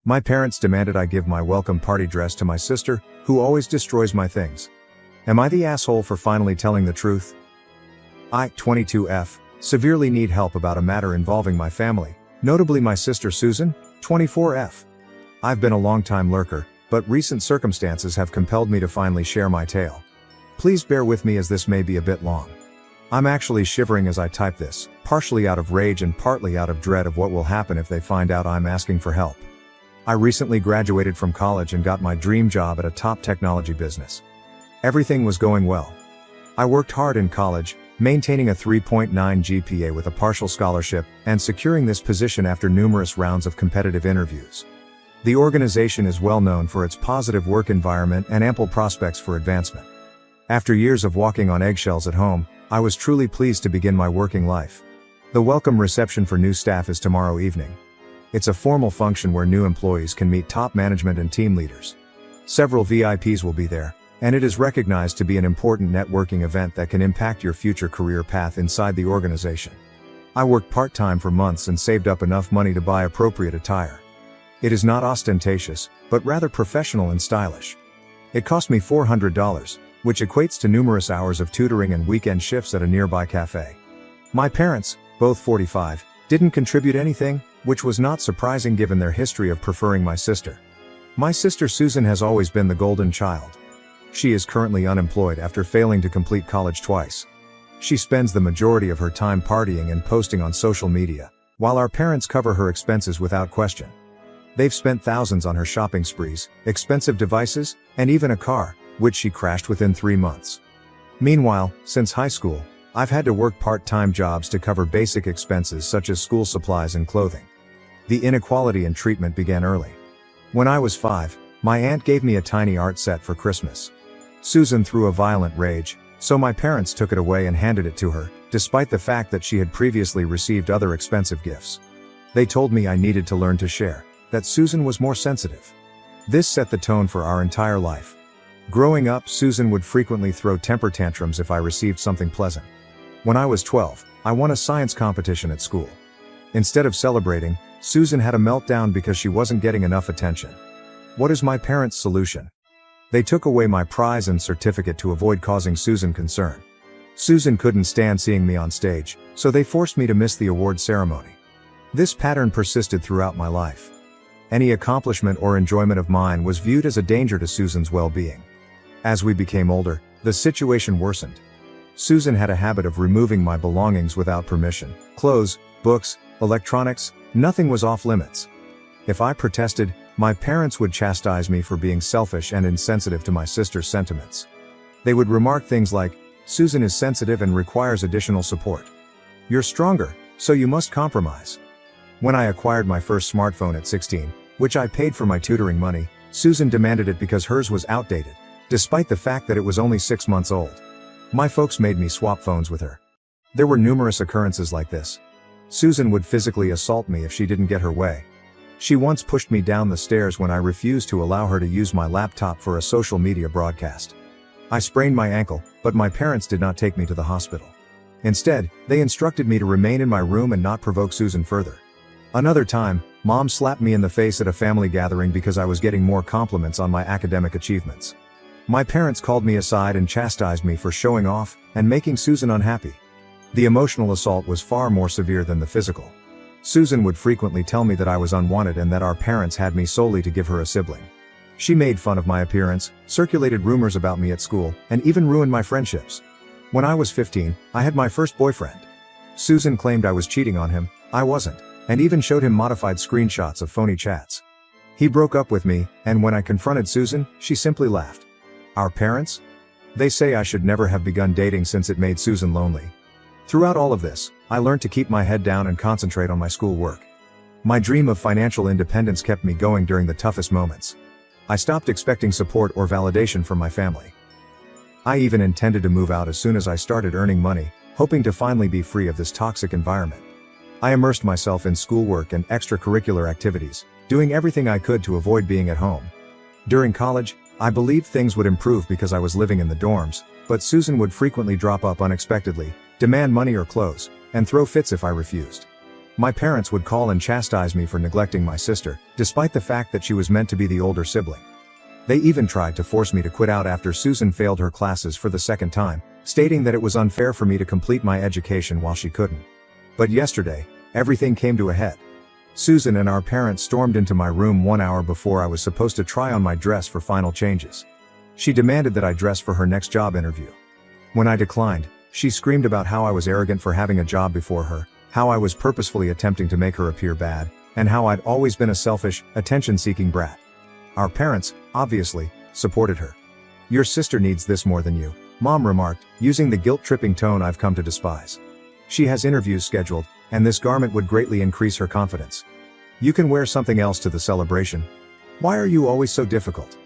My parents demanded I give my welcome party dress to my sister, who always destroys my things. Am I the asshole for finally telling the truth? I, 22F, severely need help about a matter involving my family, notably my sister Susan, 24F. I've been a long-time lurker, but recent circumstances have compelled me to finally share my tale. Please bear with me as this may be a bit long. I'm actually shivering as I type this, partially out of rage and partly out of dread of what will happen if they find out I'm asking for help. I recently graduated from college and got my dream job at a top technology business. Everything was going well. I worked hard in college, maintaining a 3.9 GPA with a partial scholarship, and securing this position after numerous rounds of competitive interviews. The organization is well known for its positive work environment and ample prospects for advancement. After years of walking on eggshells at home, I was truly pleased to begin my working life. The welcome reception for new staff is tomorrow evening. It's a formal function where new employees can meet top management and team leaders. Several VIPs will be there, and it is recognized to be an important networking event that can impact your future career path inside the organization. I worked part-time for months and saved up enough money to buy appropriate attire. It is not ostentatious, but rather professional and stylish. It cost me $400, which equates to numerous hours of tutoring and weekend shifts at a nearby cafe. My parents, both 45, didn't contribute anything, which was not surprising given their history of preferring my sister. My sister Susan has always been the golden child. She is currently unemployed after failing to complete college twice. She spends the majority of her time partying and posting on social media, while our parents cover her expenses without question. They've spent thousands on her shopping sprees, expensive devices, and even a car, which she crashed within 3 months. Meanwhile, since high school, I've had to work part-time jobs to cover basic expenses such as school supplies and clothing. The inequality in treatment began early. When I was 5, my aunt gave me a tiny art set for Christmas. Susan threw a violent rage, so my parents took it away and handed it to her, despite the fact that she had previously received other expensive gifts. They told me I needed to learn to share, that Susan was more sensitive. This set the tone for our entire life. Growing up, Susan would frequently throw temper tantrums if I received something pleasant. When I was 12, I won a science competition at school. Instead of celebrating, Susan had a meltdown because she wasn't getting enough attention. What is my parents' solution? They took away my prize and certificate to avoid causing Susan concern. Susan couldn't stand seeing me on stage, so they forced me to miss the award ceremony. This pattern persisted throughout my life. Any accomplishment or enjoyment of mine was viewed as a danger to Susan's well-being. As we became older, the situation worsened. Susan had a habit of removing my belongings without permission. Clothes, books, electronics, nothing was off limits. If I protested, my parents would chastise me for being selfish and insensitive to my sister's sentiments. They would remark things like, "Susan is sensitive and requires additional support. You're stronger, so you must compromise." When I acquired my first smartphone at 16, which I paid for my tutoring money, Susan demanded it because hers was outdated, despite the fact that it was only 6 months old. My folks made me swap phones with her. There were numerous occurrences like this. Susan would physically assault me if she didn't get her way. She once pushed me down the stairs when I refused to allow her to use my laptop for a social media broadcast. I sprained my ankle, but my parents did not take me to the hospital. Instead, they instructed me to remain in my room and not provoke Susan further. Another time, Mom slapped me in the face at a family gathering because I was getting more compliments on my academic achievements. My parents called me aside and chastised me for showing off and making Susan unhappy. The emotional assault was far more severe than the physical. Susan would frequently tell me that I was unwanted and that our parents had me solely to give her a sibling. She made fun of my appearance, circulated rumors about me at school, and even ruined my friendships. When I was 15, I had my first boyfriend. Susan claimed I was cheating on him, I wasn't, and even showed him modified screenshots of phony chats. He broke up with me, and when I confronted Susan, she simply laughed. Our parents? They say I should never have begun dating since it made Susan lonely. Throughout all of this, I learned to keep my head down and concentrate on my schoolwork. My dream of financial independence kept me going during the toughest moments. I stopped expecting support or validation from my family. I even intended to move out as soon as I started earning money, hoping to finally be free of this toxic environment. I immersed myself in schoolwork and extracurricular activities, doing everything I could to avoid being at home. During college, I believed things would improve because I was living in the dorms, but Susan would frequently drop up unexpectedly, demand money or clothes, and throw fits if I refused. My parents would call and chastise me for neglecting my sister, despite the fact that she was meant to be the older sibling. They even tried to force me to quit out after Susan failed her classes for the second time, stating that it was unfair for me to complete my education while she couldn't. But yesterday, everything came to a head. Susan and our parents stormed into my room 1 hour before I was supposed to try on my dress for final changes. She demanded that I dress for her next job interview. When I declined, she screamed about how I was arrogant for having a job before her, how I was purposefully attempting to make her appear bad, and how I'd always been a selfish, attention-seeking brat. Our parents, obviously, supported her. "Your sister needs this more than you," Mom remarked, using the guilt-tripping tone I've come to despise. "She has interviews scheduled, and this garment would greatly increase her confidence. You can wear something else to the celebration. Why are you always so difficult?"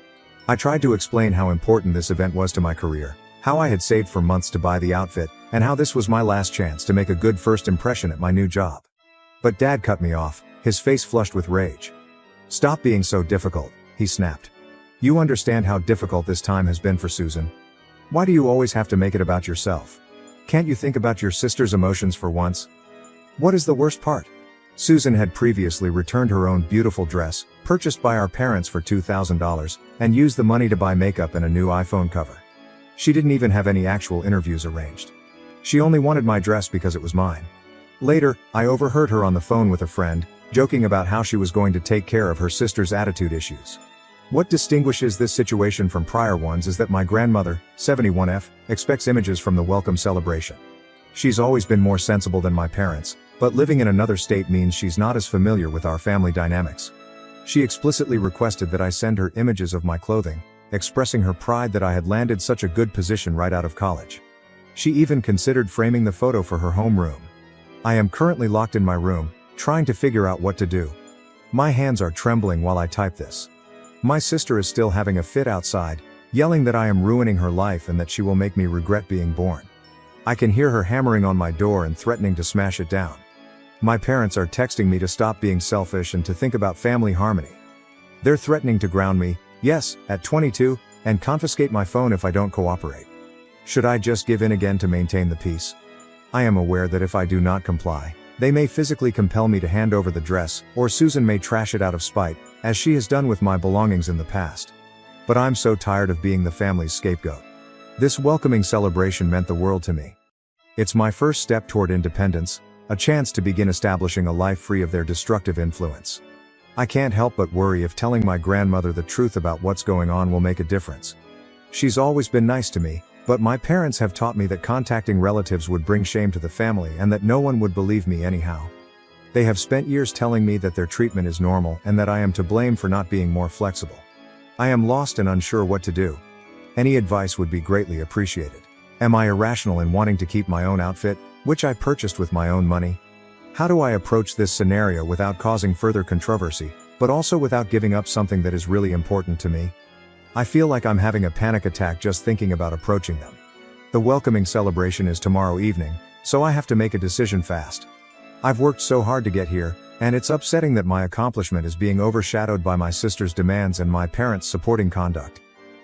I tried to explain how important this event was to my career, how I had saved for months to buy the outfit, and how this was my last chance to make a good first impression at my new job. But Dad cut me off, his face flushed with rage. "Stop being so difficult," he snapped. "You understand how difficult this time has been for Susan. Why do you always have to make it about yourself? Can't you think about your sister's emotions for once? What is the worst part?" Susan had previously returned her own beautiful dress, purchased by our parents for $2,000, and used the money to buy makeup and a new iPhone cover. She didn't even have any actual interviews arranged. She only wanted my dress because it was mine. Later, I overheard her on the phone with a friend, joking about how she was going to take care of her sister's attitude issues. What distinguishes this situation from prior ones is that my grandmother, 71F, expects images from the welcome celebration. She's always been more sensible than my parents, but living in another state means she's not as familiar with our family dynamics. She explicitly requested that I send her images of my clothing, expressing her pride that I had landed such a good position right out of college. She even considered framing the photo for her homeroom. I am currently locked in my room, trying to figure out what to do. My hands are trembling while I type this. My sister is still having a fit outside, yelling that I am ruining her life and that she will make me regret being born. I can hear her hammering on my door and threatening to smash it down. My parents are texting me to stop being selfish and to think about family harmony. They're threatening to ground me, yes, at 22, and confiscate my phone if I don't cooperate. Should I just give in again to maintain the peace? I am aware that if I do not comply, they may physically compel me to hand over the dress, or Susan may trash it out of spite, as she has done with my belongings in the past. But I'm so tired of being the family's scapegoat. This welcoming celebration meant the world to me. It's my first step toward independence, a chance to begin establishing a life free of their destructive influence. I can't help but worry if telling my grandmother the truth about what's going on will make a difference. She's always been nice to me, but my parents have taught me that contacting relatives would bring shame to the family and that no one would believe me anyhow. They have spent years telling me that their treatment is normal and that I am to blame for not being more flexible. I am lost and unsure what to do. Any advice would be greatly appreciated. Am I irrational in wanting to keep my own outfit, which I purchased with my own money? How do I approach this scenario without causing further controversy, but also without giving up something that is really important to me? I feel like I'm having a panic attack just thinking about approaching them. The welcoming celebration is tomorrow evening, so I have to make a decision fast. I've worked so hard to get here, and it's upsetting that my accomplishment is being overshadowed by my sister's demands and my parents' supporting conduct.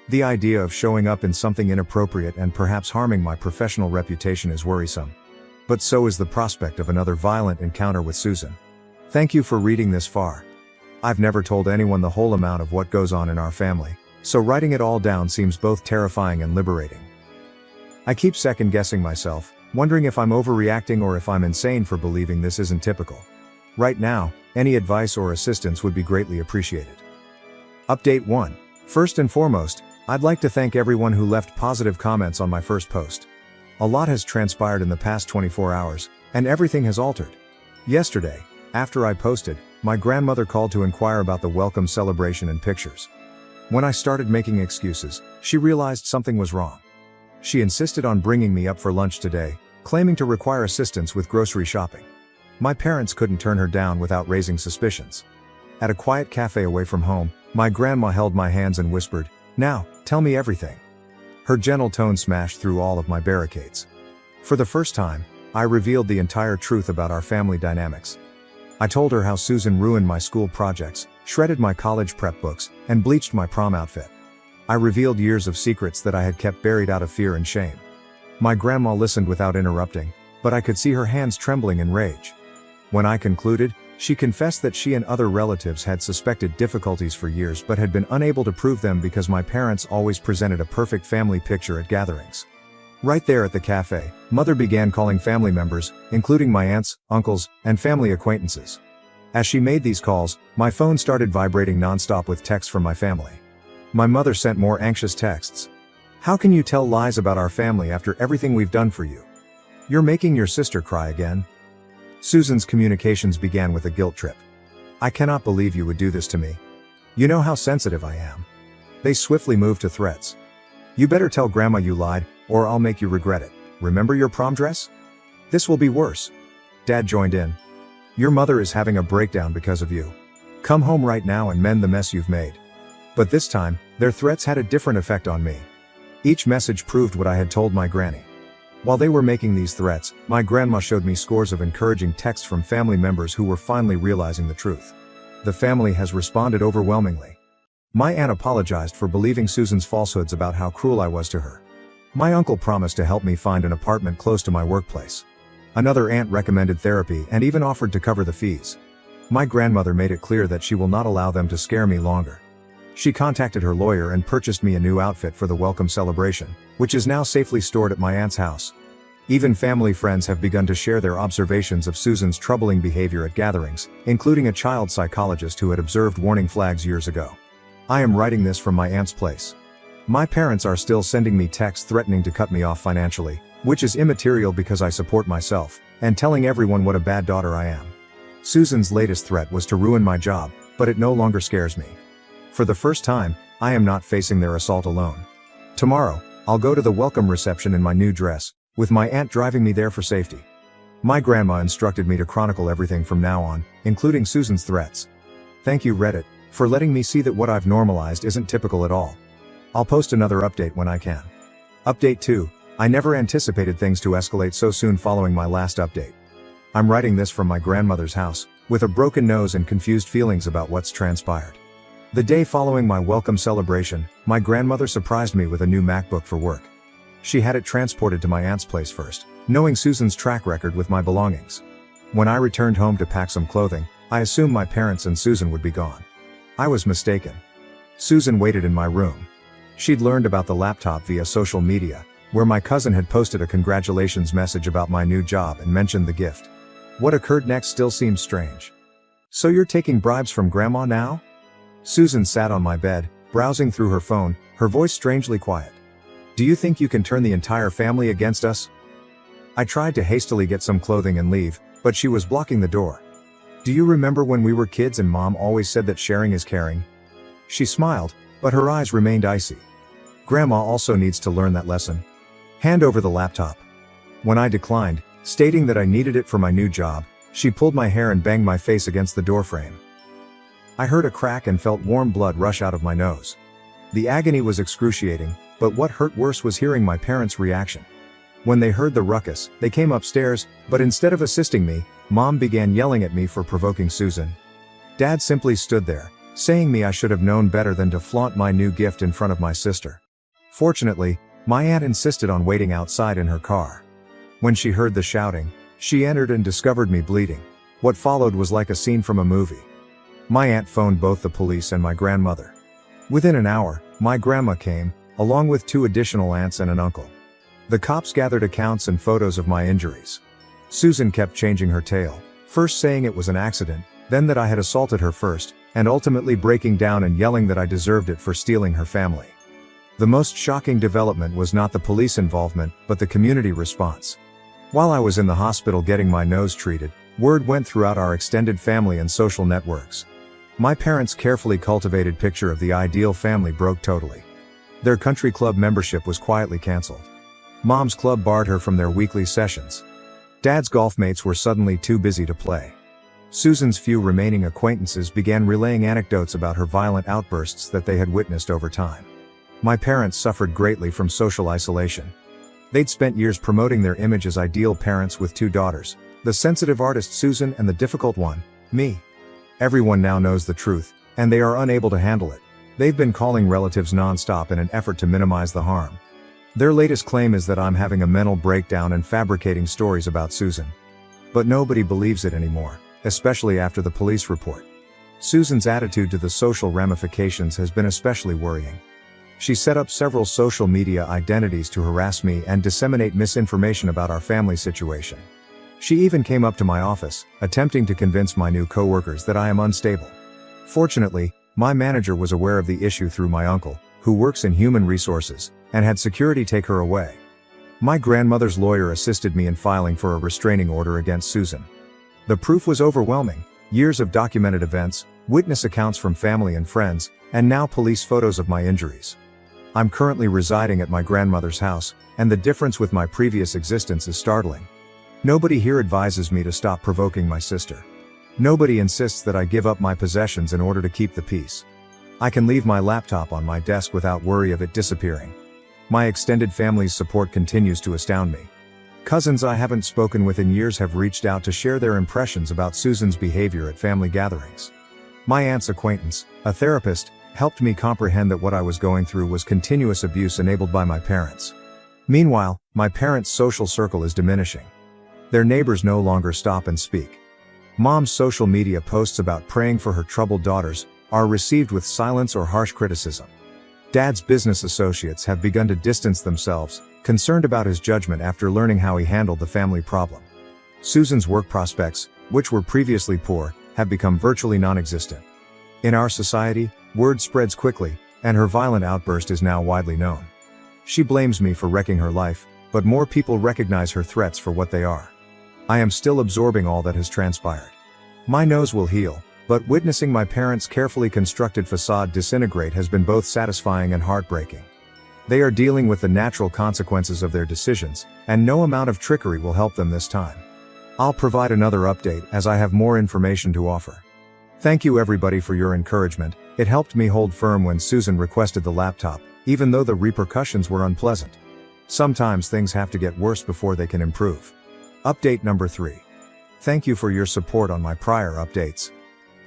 The idea of showing up in something inappropriate and perhaps harming my professional reputation is worrisome. But so is the prospect of another violent encounter with Susan. Thank you for reading this far. I've never told anyone the whole amount of what goes on in our family, so writing it all down seems both terrifying and liberating. I keep second-guessing myself, wondering if I'm overreacting or if I'm insane for believing this isn't typical. Right now, any advice or assistance would be greatly appreciated. Update 1. First and foremost, I'd like to thank everyone who left positive comments on my first post. A lot has transpired in the past 24 hours, and everything has altered. Yesterday, after I posted, my grandmother called to inquire about the welcome celebration and pictures. When I started making excuses, she realized something was wrong. She insisted on bringing me up for lunch today, claiming to require assistance with grocery shopping. My parents couldn't turn her down without raising suspicions. At a quiet cafe away from home, my grandma held my hands and whispered, "Now, tell me everything." Her gentle tone smashed through all of my barricades. For the first time, I revealed the entire truth about our family dynamics. I told her how Susan ruined my school projects, shredded my college prep books, and bleached my prom outfit. I revealed years of secrets that I had kept buried out of fear and shame. My grandma listened without interrupting, but I could see her hands trembling in rage. When I concluded, she confessed that she and other relatives had suspected difficulties for years but had been unable to prove them because my parents always presented a perfect family picture at gatherings. Right there at the cafe, Mother began calling family members, including my aunts, uncles, and family acquaintances. As she made these calls, my phone started vibrating nonstop with texts from my family. My mother sent more anxious texts. "How can you tell lies about our family after everything we've done for you? You're making your sister cry again." Susan's communications began with a guilt trip. "I cannot believe you would do this to me. You know how sensitive I am." They swiftly moved to threats. "You better tell Grandma you lied, or I'll make you regret it. Remember your prom dress? This will be worse." Dad joined in. "Your mother is having a breakdown because of you. Come home right now and mend the mess you've made." But this time, their threats had a different effect on me. Each message proved what I had told my granny. While they were making these threats, my grandma showed me scores of encouraging texts from family members who were finally realizing the truth. The family has responded overwhelmingly. My aunt apologized for believing Susan's falsehoods about how cruel I was to her. My uncle promised to help me find an apartment close to my workplace. Another aunt recommended therapy and even offered to cover the fees. My grandmother made it clear that she will not allow them to scare me longer. She contacted her lawyer and purchased me a new outfit for the welcome celebration, which is now safely stored at my aunt's house. Even family friends have begun to share their observations of Susan's troubling behavior at gatherings, including a child psychologist who had observed warning flags years ago. I am writing this from my aunt's place. My parents are still sending me texts threatening to cut me off financially, which is immaterial because I support myself, and telling everyone what a bad daughter I am. Susan's latest threat was to ruin my job, but it no longer scares me. For the first time, I am not facing their assault alone. Tomorrow, I'll go to the welcome reception in my new dress, with my aunt driving me there for safety. My grandma instructed me to chronicle everything from now on, including Susan's threats. Thank you, Reddit, for letting me see that what I've normalized isn't typical at all. I'll post another update when I can. Update 2. I never anticipated things to escalate so soon following my last update. I'm writing this from my grandmother's house, with a broken nose and confused feelings about what's transpired. The day following my welcome celebration, my grandmother surprised me with a new MacBook for work. She had it transported to my aunt's place first, knowing Susan's track record with my belongings. When I returned home to pack some clothing, I assumed my parents and Susan would be gone. I was mistaken. Susan waited in my room. She'd learned about the laptop via social media, where my cousin had posted a congratulations message about my new job and mentioned the gift. What occurred next still seems strange. "So you're taking bribes from Grandma now?" Susan sat on my bed, browsing through her phone, her voice strangely quiet. "Do you think you can turn the entire family against us?" I tried to hastily get some clothing and leave, but she was blocking the door. "Do you remember when we were kids and Mom always said that sharing is caring?" She smiled, but her eyes remained icy. "Grandma also needs to learn that lesson. Hand over the laptop." When I declined, stating that I needed it for my new job, she pulled my hair and banged my face against the doorframe. I heard a crack and felt warm blood rush out of my nose. The agony was excruciating, but what hurt worse was hearing my parents' reaction. When they heard the ruckus, they came upstairs, but instead of assisting me, Mom began yelling at me for provoking Susan. Dad simply stood there, saying I should have known better than to flaunt my new gift in front of my sister. Fortunately, my aunt insisted on waiting outside in her car. When she heard the shouting, she entered and discovered me bleeding. What followed was like a scene from a movie. My aunt phoned both the police and my grandmother. Within an hour, my grandma came, along with 2 additional aunts and an uncle. The cops gathered accounts and photos of my injuries. Susan kept changing her tale, first saying it was an accident, then that I had assaulted her first, and ultimately breaking down and yelling that I deserved it for stealing her family. The most shocking development was not the police involvement, but the community response. While I was in the hospital getting my nose treated, word went throughout our extended family and social networks. My parents' carefully cultivated picture of the ideal family broke totally. Their country club membership was quietly canceled. Mom's club barred her from their weekly sessions. Dad's golf mates were suddenly too busy to play. Susan's few remaining acquaintances began relaying anecdotes about her violent outbursts that they had witnessed over time. My parents suffered greatly from social isolation. They'd spent years promoting their image as ideal parents with 2 daughters, the sensitive artist Susan and the difficult one, me. Everyone now knows the truth, and they are unable to handle it. They've been calling relatives non-stop in an effort to minimize the harm. Their latest claim is that I'm having a mental breakdown and fabricating stories about Susan. But nobody believes it anymore, especially after the police report. Susan's attitude to the social ramifications has been especially worrying. She set up several social media identities to harass me and disseminate misinformation about our family situation. She even came up to my office, attempting to convince my new coworkers that I am unstable. Fortunately, my manager was aware of the issue through my uncle, who works in human resources, and had security take her away. My grandmother's lawyer assisted me in filing for a restraining order against Susan. The proof was overwhelming: years of documented events, witness accounts from family and friends, and now police photos of my injuries. I'm currently residing at my grandmother's house, and the difference with my previous existence is startling. Nobody here advises me to stop provoking my sister. Nobody insists that I give up my possessions in order to keep the peace. I can leave my laptop on my desk without worry of it disappearing. My extended family's support continues to astound me. Cousins I haven't spoken with in years have reached out to share their impressions about Susan's behavior at family gatherings. My aunt's acquaintance, a therapist, helped me comprehend that what I was going through was continuous abuse enabled by my parents. Meanwhile, my parents' social circle is diminishing. Their neighbors no longer stop and speak. Mom's social media posts about praying for her troubled daughters are received with silence or harsh criticism. Dad's business associates have begun to distance themselves, concerned about his judgment after learning how he handled the family problem. Susan's work prospects, which were previously poor, have become virtually non-existent. In our society, word spreads quickly, and her violent outburst is now widely known. She blames me for wrecking her life, but more people recognize her threats for what they are. I am still absorbing all that has transpired. My nose will heal, but witnessing my parents' carefully constructed facade disintegrate has been both satisfying and heartbreaking. They are dealing with the natural consequences of their decisions, and no amount of trickery will help them this time. I'll provide another update as I have more information to offer. Thank you everybody for your encouragement. It helped me hold firm when Susan requested the laptop, even though the repercussions were unpleasant. Sometimes things have to get worse before they can improve. Update number 3. Thank you for your support on my prior updates.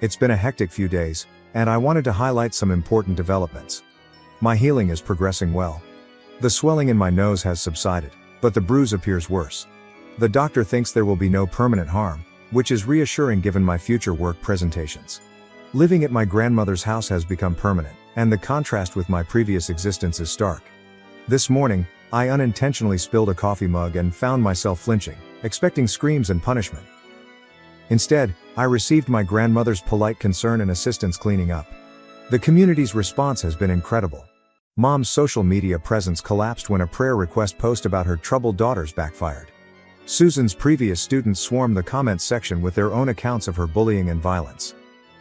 It's been a hectic few days, and I wanted to highlight some important developments. My healing is progressing well. The swelling in my nose has subsided, but the bruise appears worse. The doctor thinks there will be no permanent harm, which is reassuring given my future work presentations. Living at my grandmother's house has become permanent, and the contrast with my previous existence is stark. This morning, I unintentionally spilled a coffee mug and found myself flinching, expecting screams and punishment. Instead, I received my grandmother's polite concern and assistance cleaning up. The community's response has been incredible. Mom's social media presence collapsed when a prayer request post about her troubled daughters backfired. Susan's previous students swarmed the comments section with their own accounts of her bullying and violence.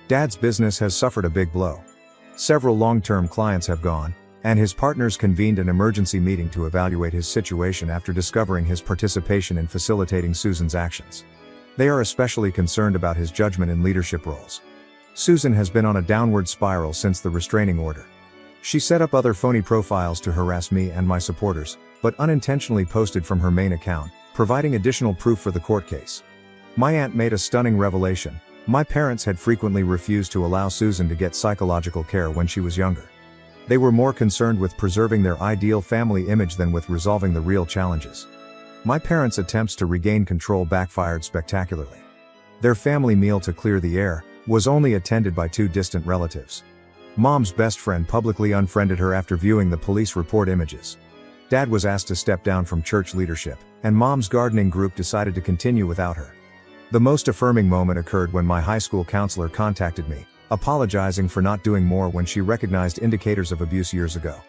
Dad's business has suffered a big blow. Several long-term clients have gone, and his partners convened an emergency meeting to evaluate his situation after discovering his participation in facilitating Susan's actions. They are especially concerned about his judgment in leadership roles. Susan has been on a downward spiral since the restraining order. She set up other phony profiles to harass me and my supporters, but unintentionally posted from her main account, providing additional proof for the court case. My aunt made a stunning revelation. My parents had frequently refused to allow Susan to get psychological care when she was younger. They were more concerned with preserving their ideal family image than with resolving the real challenges. My parents' attempts to regain control backfired spectacularly. Their family meal to clear the air was only attended by 2 distant relatives. Mom's best friend publicly unfriended her after viewing the police report images. Dad was asked to step down from church leadership, and Mom's gardening group decided to continue without her. The most affirming moment occurred when my high school counselor contacted me, apologizing for not doing more when she recognized indicators of abuse years ago.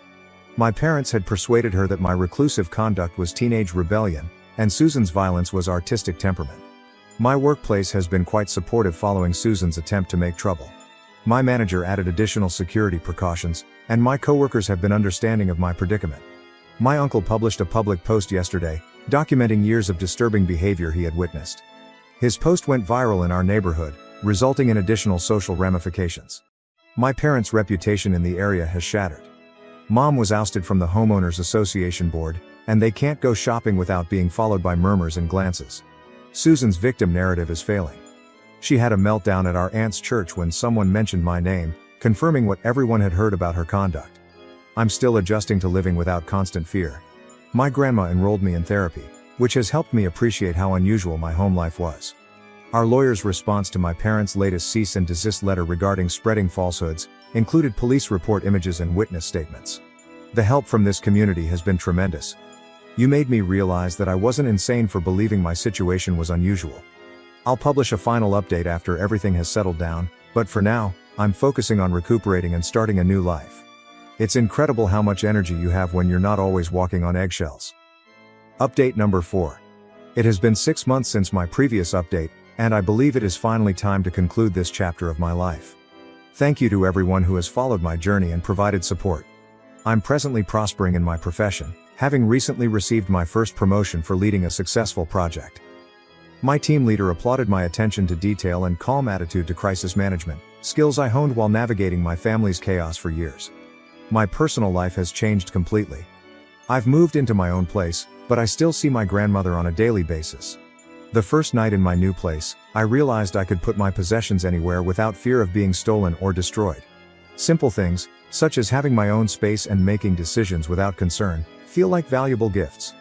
My parents had persuaded her that my reclusive conduct was teenage rebellion, and Susan's violence was artistic temperament. My workplace has been quite supportive following Susan's attempt to make trouble. My manager added additional security precautions, and my coworkers have been understanding of my predicament. My uncle published a public post yesterday, documenting years of disturbing behavior he had witnessed. His post went viral in our neighborhood, resulting in additional social ramifications. My parents' reputation in the area has shattered. Mom was ousted from the Homeowners Association board, and they can't go shopping without being followed by murmurs and glances. Susan's victim narrative is failing. She had a meltdown at our aunt's church when someone mentioned my name, confirming what everyone had heard about her conduct. I'm still adjusting to living without constant fear. My grandma enrolled me in therapy, which has helped me appreciate how unusual my home life was. Our lawyer's response to my parents' latest cease and desist letter regarding spreading falsehoods included police report images and witness statements. The help from this community has been tremendous. You made me realize that I wasn't insane for believing my situation was unusual. I'll publish a final update after everything has settled down, but for now, I'm focusing on recuperating and starting a new life. It's incredible how much energy you have when you're not always walking on eggshells. Update number 4. It has been 6 months since my previous update, and I believe it is finally time to conclude this chapter of my life. Thank you to everyone who has followed my journey and provided support. I'm presently prospering in my profession, having recently received my first promotion for leading a successful project. My team leader applauded my attention to detail and calm attitude to crisis management, skills I honed while navigating my family's chaos for years. My personal life has changed completely. I've moved into my own place, but I still see my grandmother on a daily basis. The first night in my new place, I realized I could put my possessions anywhere without fear of being stolen or destroyed. Simple things, such as having my own space and making decisions without concern, feel like valuable gifts.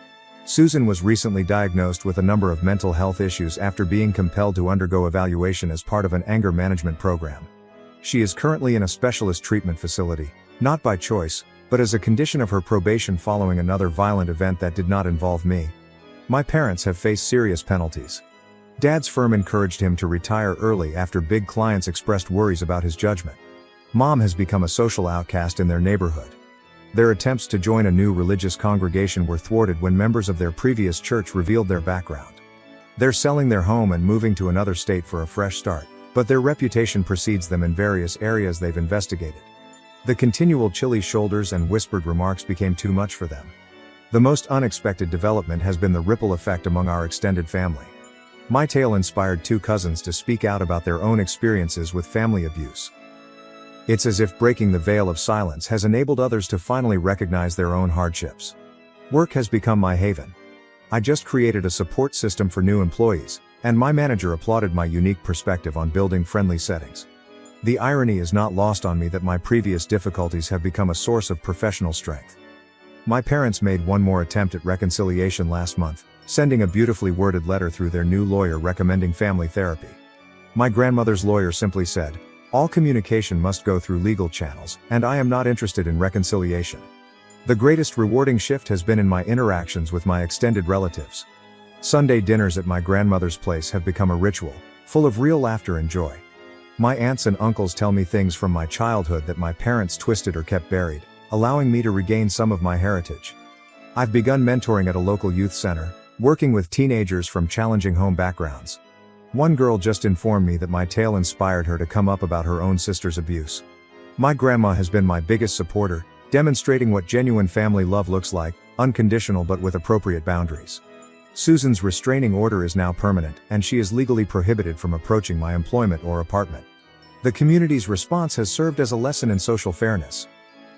Susan was recently diagnosed with a number of mental health issues after being compelled to undergo evaluation as part of an anger management program. She is currently in a specialist treatment facility, not by choice, but as a condition of her probation following another violent event that did not involve me. My parents have faced serious penalties. Dad's firm encouraged him to retire early after big clients expressed worries about his judgment. Mom has become a social outcast in their neighborhood. Their attempts to join a new religious congregation were thwarted when members of their previous church revealed their background. They're selling their home and moving to another state for a fresh start, but their reputation precedes them in various areas they've investigated. The continual chilly shoulders and whispered remarks became too much for them. The most unexpected development has been the ripple effect among our extended family. My tale inspired 2 cousins to speak out about their own experiences with family abuse. It's as if breaking the veil of silence has enabled others to finally recognize their own hardships. Work has become my haven. I just created a support system for new employees, and my manager applauded my unique perspective on building friendly settings. The irony is not lost on me that my previous difficulties have become a source of professional strength. My parents made one more attempt at reconciliation last month, sending a beautifully worded letter through their new lawyer recommending family therapy. My grandmother's lawyer simply said, "All communication must go through legal channels, and I am not interested in reconciliation." The greatest rewarding shift has been in my interactions with my extended relatives. Sunday dinners at my grandmother's place have become a ritual, full of real laughter and joy. My aunts and uncles tell me things from my childhood that my parents twisted or kept buried, allowing me to regain some of my heritage. I've begun mentoring at a local youth center, working with teenagers from challenging home backgrounds. One girl just informed me that my tale inspired her to come up about her own sister's abuse. My grandma has been my biggest supporter, demonstrating what genuine family love looks like, unconditional but with appropriate boundaries. Susan's restraining order is now permanent, and she is legally prohibited from approaching my employment or apartment. The community's response has served as a lesson in social fairness.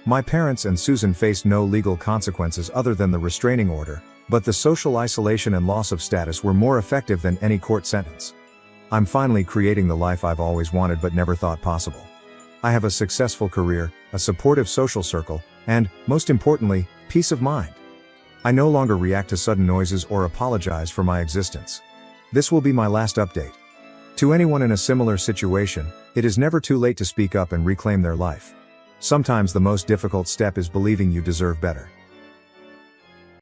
My parents and Susan faced no legal consequences other than the restraining order, but the social isolation and loss of status were more effective than any court sentence. I'm finally creating the life I've always wanted but never thought possible. I have a successful career, a supportive social circle, and, most importantly, peace of mind. I no longer react to sudden noises or apologize for my existence. This will be my last update. To anyone in a similar situation, it is never too late to speak up and reclaim their life. Sometimes the most difficult step is believing you deserve better.